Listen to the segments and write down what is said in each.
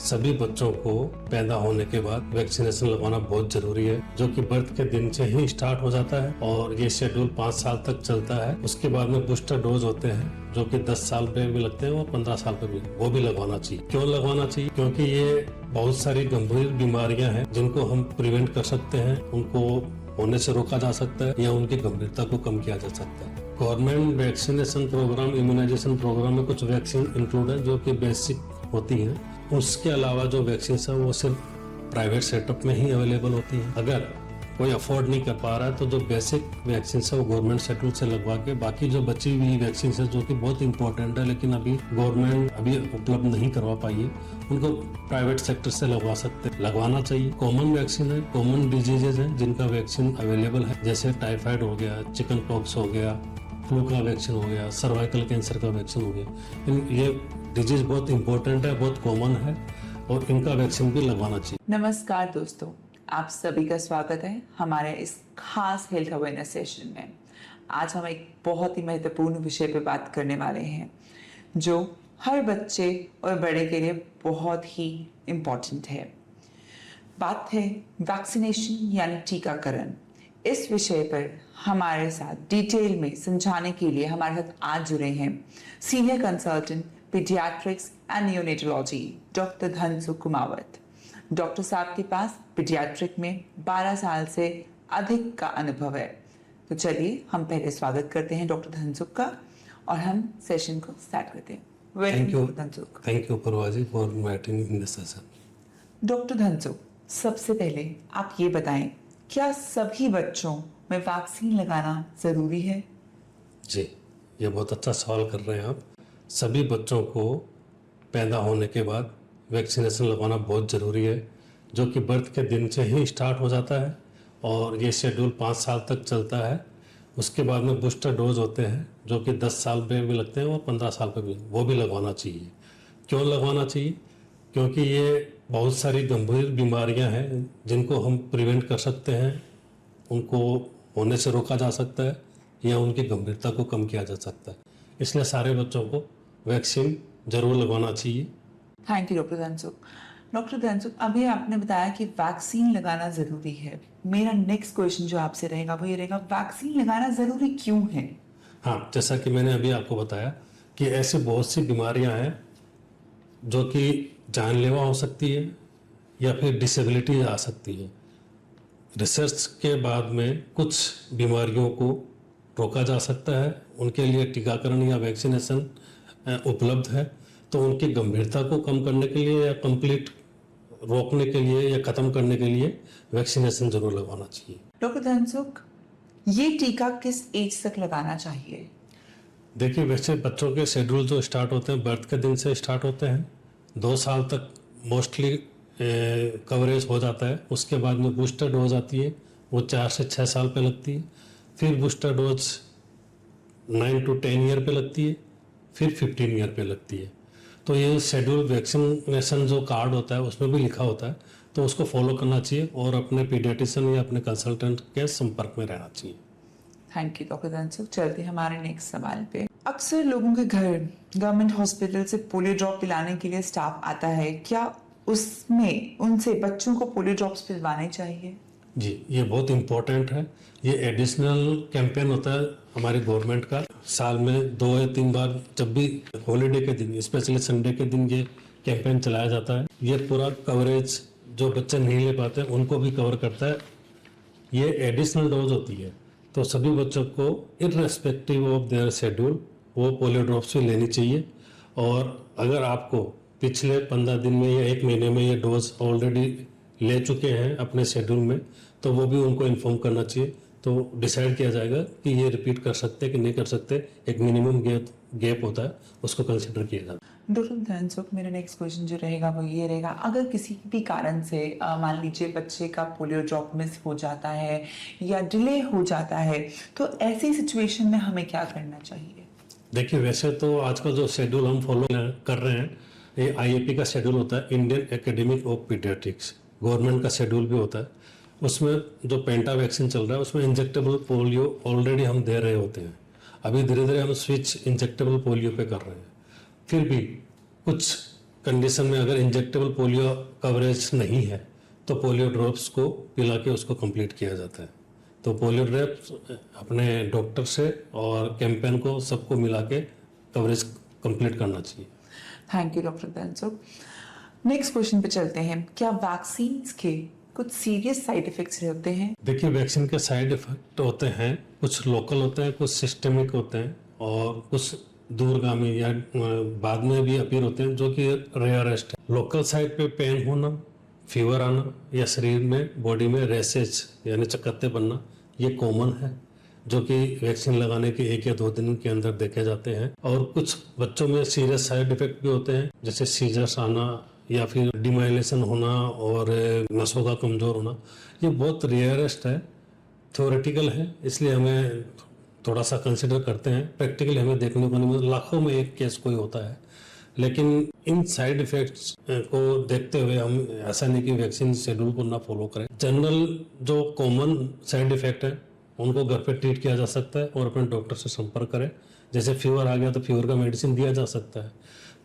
सभी बच्चों को पैदा होने के बाद वैक्सीनेशन लगवाना बहुत जरूरी है, जो कि बर्थ के दिन से ही स्टार्ट हो जाता है और ये शेड्यूल 5 साल तक चलता है। उसके बाद में बूस्टर डोज होते हैं जो कि 10 साल पे भी लगते हैं और 15 साल पे भी, वो भी लगवाना चाहिए। क्यों लगवाना चाहिए? क्योंकि ये बहुत सारी गंभीर बीमारियां हैं जिनको हम प्रिवेंट कर सकते हैं, उनको होने से रोका जा सकता है या उनकी गंभीरता को कम किया जा सकता है। Government vaccination programme, immunisation programme में कुछ वैक्सीन इंक्लूड है जो कि बेसिक होती हैं। उसके अलावा जो वैक्सीन है वो सिर्फ प्राइवेट सेटअप में ही अवेलेबल होती है। अगर कोई अफोर्ड नहीं कर पा रहा है तो जो बेसिक वैक्सीन है वो गवर्नमेंट शेड्यूल से लगवा के, बाकी जो बची हुई वैक्सीन है जो कि बहुत इंपॉर्टेंट है लेकिन अभी गवर्नमेंट अभी उपलब्ध नहीं करवा पाई है, उनको प्राइवेट सेक्टर से लगवा सकते हैं, लगवाना चाहिए। कॉमन वैक्सीन है, कॉमन डिजीजेज है जिनका वैक्सीन अवेलेबल है, जैसे टाइफाइड हो गया, चिकन पॉक्स हो गया, फ्लू का वैक्सीन हो गया, सर्वाइकल कैंसर का वैक्सीन हो गया। ये डिजीज बहुत इंपॉर्टेंट है, बहुत कॉमन है और इनका वैक्सीन भी लगवाना चाहिए। नमस्कार दोस्तों, आप सभी का स्वागत है हमारे इस खास हेल्थ अवेयरनेस सेशन में। आज हम एक बहुत ही महत्वपूर्ण विषय पे बात करने वाले हैं जो हर बच्चे और बड़े के लिए बहुत ही इम्पोर्टेंट है। बात है वैक्सीनेशन यानी टीकाकरण। इस विषय पर हमारे साथ डिटेल में समझाने के लिए हमारे साथ आज जुड़े हैं senior consultant paediatrics and neonatology doctor Dhansukh Kumawat. Doctor साहब के पास पीडियाट्रिक में 12 साल से अधिक का अनुभव है। तो चलिए हम पहले स्वागत करते हैं डॉक्टर धनसुख का और हम सेशन को स्टार्ट करते हैं। Thank you Dhansukh. Thank you Purvaji for inviting in this session. Doctor Dhansukh, सबसे पहले आप ये बताएं, क्या सभी बच्चों में वैक्सीन लगाना जरूरी है? जी, ये बहुत अच्छा सवाल कर रहे हैं आप। सभी बच्चों को पैदा होने के बाद वैक्सीनेशन लगवाना बहुत ज़रूरी है, जो कि बर्थ के दिन से ही स्टार्ट हो जाता है और ये शेड्यूल 5 साल तक चलता है। उसके बाद में बूस्टर डोज होते हैं जो कि 10 साल पे भी लगते हैं और 15 साल पे भी, वो भी लगवाना चाहिए। क्यों लगवाना चाहिए? क्योंकि ये बहुत सारी गंभीर बीमारियां हैं जिनको हम प्रिवेंट कर सकते हैं, उनको होने से रोका जा सकता है या उनकी गंभीरता को कम किया जा सकता है। इसलिए सारे बच्चों को वैक्सीन जरूर लगवाना चाहिए। Thank you doctor Dhansukh. Doctor Dhansukh, अभी आपने बताया कि वैक्सीन लगाना जरूरी है। मेरा नेक्स्ट क्वेश्चन जो आपसे रहेगा वो ये रहेगा, वैक्सीन लगाना जरूरी क्यों है? हाँ, जैसा कि मैंने अभी आपको बताया कि ऐसी बहुत सी बीमारियां हैं जो कि जानलेवा हो सकती है या फिर डिसेबिलिटी आ सकती है। रिसर्च के बाद में कुछ बीमारियों को रोका जा सकता है, उनके लिए टीकाकरण या वैक्सीनेशन उपलब्ध है। तो उनकी गंभीरता को कम करने के लिए या कंप्लीट रोकने के लिए या ख़त्म करने के लिए वैक्सीनेशन जरूर लगवाना चाहिए। डॉक्टर धनसुख, ये टीका किस एज तक लगाना चाहिए? देखिए, वैसे बच्चों के शेड्यूल जो स्टार्ट होते हैं बर्थ के दिन से स्टार्ट होते हैं, 2 साल तक मोस्टली कवरेज हो जाता है। उसके बाद में बूस्टर डोज आती है, वो 4 से 6 साल पे लगती है। फिर बूस्टर डोज 9 to 10 ईयर पे लगती है, फिर 15 ईयर पे लगती है। तो ये शेड्यूल वैक्सीनेशन जो कार्ड होता है उसमें भी लिखा होता है, तो उसको फॉलो करना चाहिए और अपने पीडियाट्रिशियन या अपने कंसल्टेंट के संपर्क में रहना चाहिए। Thank you doctor Dhansukh. चलते हैं हमारे नेक्स्ट सवाल पे। अक्सर लोगों के घर गवर्नमेंट हॉस्पिटल से पोलियो ड्रॉप पिलाने के लिए स्टाफ आता है, क्या उसमें उनसे बच्चों को पोलियो ड्रॉप्स पिलवाने चाहिए? जी, ये बहुत इम्पोर्टेंट है। ये एडिशनल कैंपेन होता है हमारी गवर्नमेंट का, साल में 2 या 3 बार, जब भी हॉलीडे के दिन, स्पेशली संडे के दिन ये कैंपेन चलाया जाता है। ये पूरा कवरेज जो बच्चे नहीं ले पाते उनको भी कवर करता है। ये एडिशनल डोज होती है, तो सभी बच्चों को इररेस्पेक्टिव ऑफ देयर शेड्यूल वो पोलियो ड्रॉप्स भी लेनी चाहिए। और अगर आपको पिछले 15 दिन में या 1 महीने में ये डोज ऑलरेडी ले चुके हैं अपने शेड्यूल में, तो वो भी उनको इन्फॉर्म करना चाहिए। तो डिसाइड किया जाएगा कि ये रिपीट कर सकते हैं कि नहीं कर सकते। एक मिनिमम गैप होता है, उसको कंसिडर किया जाता है। डॉक्टर धनसुख, मेरा नेक्स्ट क्वेश्चन जो रहेगा वो ये रहेगा, अगर किसी भी कारण से मान लीजिए बच्चे का पोलियो ड्रॉप मिस हो जाता है या डिले हो जाता है, तो ऐसी सिचुएशन में हमें क्या करना चाहिए? देखिए, वैसे तो आज का जो शेड्यूल हम फॉलो कर रहे हैं, ये IAP का शेड्यूल होता है, Indian academic of paediatrics. Government का शेड्यूल भी होता है। उसमें जो पेंटा वैक्सीन चल रहा है उसमें इंजेक्टेबल पोलियो ऑलरेडी हम दे रहे होते हैं। अभी धीरे धीरे हम स्विच इंजेक्टेबल पोलियो पे कर रहे हैं। फिर भी कुछ कंडीशन में अगर इंजेक्टेबल पोलियो कवरेज नहीं है तो पोलियो ड्रॉप्स को पिला के उसको कंप्लीट किया जाता है। तो पोलियो ड्रॉप्स अपने डॉक्टर से और कैंपेन को सबको मिला के कवरेज कंप्लीट करना चाहिए। Thank you doctor Dhansukh. Next question पे चलते हैं। क्या वैक्सीन के कुछ सीरियस साइड इफेक्ट्स होते हैं? देखिए, वैक्सीन के साइड इफेक्ट होते हैं, कुछ लोकल होते हैं, कुछ सिस्टेमिक होते हैं और कुछ दूरगामी या बाद में भी अपीयर होते हैं जो कि रेयरेस्ट है। लोकल साइड पे पेन होना, फीवर आना या शरीर में बॉडी में रैसेज यानी चकत्ते बनना, ये कॉमन है जो कि वैक्सीन लगाने के 1 या 2 दिन के अंदर देखे जाते हैं। और कुछ बच्चों में सीरियस साइड इफेक्ट भी होते हैं, जैसे सीजर्स आना या फिर डिमाइलेशन होना और नसों का कमजोर होना। ये बहुत रेयरेस्ट है, थ्योरेटिकल है, इसलिए हमें थोड़ा सा कंसिडर करते हैं। प्रैक्टिकली हमें देखने को नहीं मिलता, लाखों में एक केस कोई होता है। लेकिन इन साइड इफेक्ट्स को देखते हुए हम ऐसा नहीं कि वैक्सीन शेड्यूल को ना फॉलो करें। जनरल जो कॉमन साइड इफेक्ट है उनको घर पे ट्रीट किया जा सकता है और अपने डॉक्टर से संपर्क करें। जैसे फीवर आ गया तो फीवर का मेडिसिन दिया जा सकता है।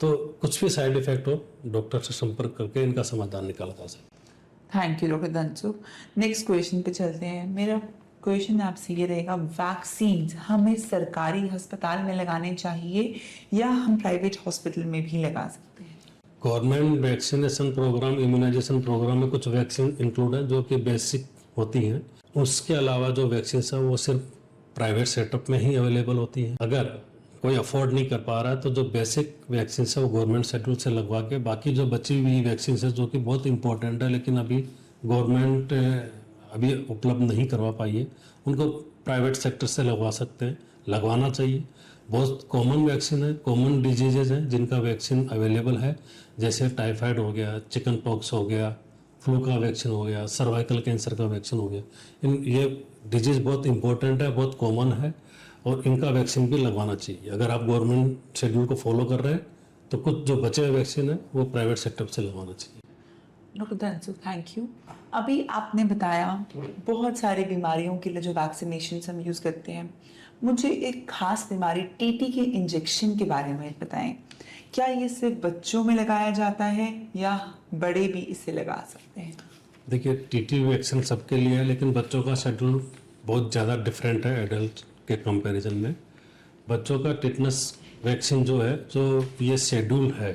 तो कुछ भी साइड इफेक्ट हो, डॉक्टर से संपर्क करके इनका समाधान निकाला जा सकता है। Thank you doctor Dhansukh. Next question पे चलते हैं। मेरा क्वेश्चन आपसे ये रहेगा, वैक्सीन हमें सरकारी अस्पताल में लगाने चाहिए या हम प्राइवेट हॉस्पिटल में भी लगा सकते हैं? Government vaccination programme, immunisation programme में कुछ वैक्सीन इंक्लूड है जो कि बेसिक होती हैं। उसके अलावा जो वैक्सीन है वो सिर्फ प्राइवेट सेटअप में ही अवेलेबल होती है। अगर कोई अफोर्ड नहीं कर पा रहा है तो जो बेसिक वैक्सीन है वो गवर्नमेंट शेड्यूल से लगवा के, बाकी जो बची हुई वैक्सीन है जो कि बहुत इंपॉर्टेंट है लेकिन अभी गवर्नमेंट अभी उपलब्ध नहीं करवा पाई है, उनको प्राइवेट सेक्टर से लगवा सकते हैं, लगवाना चाहिए। बहुत कॉमन वैक्सीन है, कॉमन डिजीजेज हैं जिनका वैक्सीन अवेलेबल है, जैसे टाइफाइड हो गया, चिकन पॉक्स हो गया, फ्लू का वैक्सीन हो गया, सर्वाइकल कैंसर का वैक्सीन हो गया। ये डिजीज बहुत इंपॉर्टेंट है, बहुत कॉमन है और इनका वैक्सीन भी लगवाना चाहिए। अगर आप गवर्नमेंट शेड्यूल को फॉलो कर रहे हैं तो कुछ जो बचे हुए वैक्सीन है वो प्राइवेट सेक्टर से लगवाना चाहिए। Doctor Dhansukh, thank you. अभी आपने बताया बहुत सारी बीमारियों के लिए जो वैक्सीनेशन हम यूज़ करते हैं। मुझे एक खास बीमारी टीटी के इंजेक्शन के बारे में बताएं। क्या ये सिर्फ बच्चों में लगाया जाता है या बड़े भी इसे लगा सकते हैं? देखिए, टीटी वैक्सीन सबके लिए है लेकिन बच्चों का शेड्यूल बहुत ज़्यादा डिफरेंट है एडल्ट के कंपैरिजन में। बच्चों का टिटनस वैक्सीन जो है, जो ये शेड्यूल है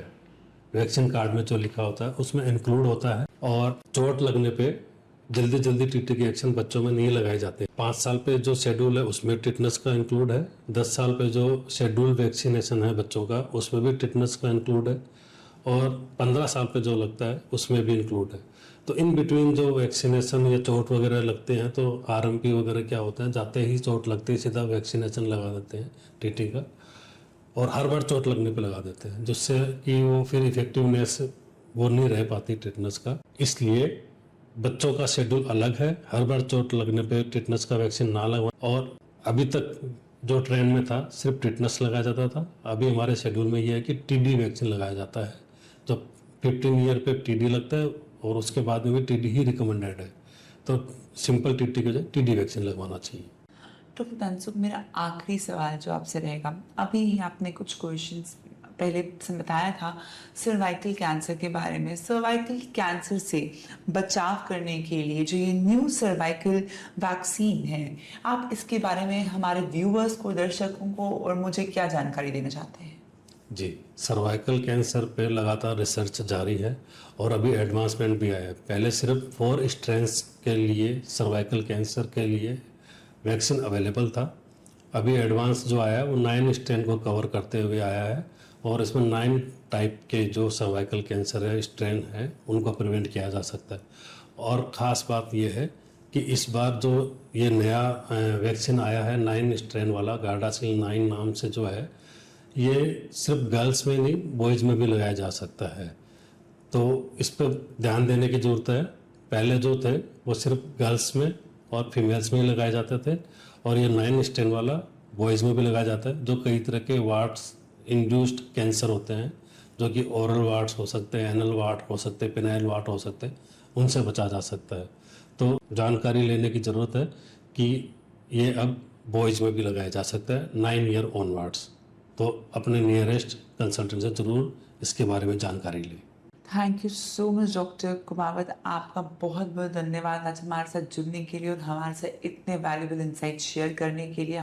वैक्सीन कार्ड में जो लिखा होता है उसमें इंक्लूड होता है और चोट लगने पे जल्दी जल्दी टीटी के एक्शन बच्चों में नहीं लगाए जाते। 5 साल पे जो शेड्यूल है उसमें टिटनस का इंक्लूड है, 10 साल पे जो शेड्यूल वैक्सीनेशन है बच्चों का उसमें भी टिटनस का इंक्लूड है और 15 साल पे जो लगता है उसमें भी इंक्लूड है। तो इन बिटवीन जो वैक्सीनेशन या चोट वगैरह लगते हैं तो आरएमपी वगैरह क्या होता है, जाते ही चोट लगते ही सीधा वैक्सीनेशन लगा देते हैं टीटी का और हर बार चोट लगने पे लगा देते हैं, जिससे कि वो फिर इफेक्टिवनेस वो नहीं रह पाती टिटनस का। इसलिए बच्चों का शेड्यूल अलग है, हर बार चोट लगने पे टिटनस का वैक्सीन ना लगवा। और अभी तक जो ट्रेंड में था सिर्फ टिटनस लगाया जाता था, अभी हमारे शेड्यूल में ये है कि टीडी वैक्सीन लगाया जाता है। जब 15 ईयर पे टीडी लगता है और उसके बाद में भी टीडी ही रिकमेंडेड है, तो सिंपल टीटी के बजाय टीडी वैक्सीन लगवाना चाहिए। डॉक्टर धनसुख, मेरा आखिरी सवाल जो आपसे रहेगा, अभी ही आपने कुछ क्वेश्चंस पहले से बताया था सर्वाइकल कैंसर के बारे में। सर्वाइकल कैंसर से बचाव करने के लिए जो ये न्यू सर्वाइकल वैक्सीन है, आप इसके बारे में हमारे व्यूअर्स को, दर्शकों को और मुझे क्या जानकारी देना चाहते हैं? जी, सर्वाइकल कैंसर पे लगातार रिसर्च जारी है और अभी एडवांसमेंट भी आया है। पहले सिर्फ 4 स्ट्रेन्स के लिए सर्वाइकल कैंसर के लिए वैक्सीन अवेलेबल था, अभी एडवांस जो आया है वो 9 स्ट्रेन को कवर करते हुए आया है और इसमें 9 टाइप के जो सर्वाइकल कैंसर है स्ट्रेन है उनको प्रिवेंट किया जा सकता है। और ख़ास बात यह है कि इस बार जो ये नया वैक्सीन आया है 9 स्ट्रेन वाला, गार्डासिल 9 नाम से जो है, ये सिर्फ गर्ल्स में नहीं बॉयज़ में भी लगाया जा सकता है। तो इस पर ध्यान देने की ज़रूरत है। पहले जो थे वो सिर्फ गर्ल्स में और फीमेल्स में ही लगाए जाते थे और ये 9 स्ट्रेन वाला बॉयज़ में भी लगाया जाता है। जो कई तरह के वार्ट्स इंड्यूस्ड कैंसर होते हैं, जो कि ओरल वार्ट्स हो सकते हैं, एनल वार्ट हो सकते हैं, पेनाइल वार्ट हो सकते हैं, उनसे बचा जा सकता है। तो जानकारी लेने की ज़रूरत है कि ये अब बॉयज़ में भी लगाया जा सकता है 9 ईयर ऑनवर्ड्स। तो अपने नियरेस्ट कंसल्टेंट से ज़रूर इसके बारे में जानकारी ली। Thank you so much doctor Kumawat, आपका बहुत बहुत धन्यवाद आज हमारे साथ जुड़ने के लिए और हमारे साथ इतने वैल्यूबल इंसाइट शेयर करने के लिए।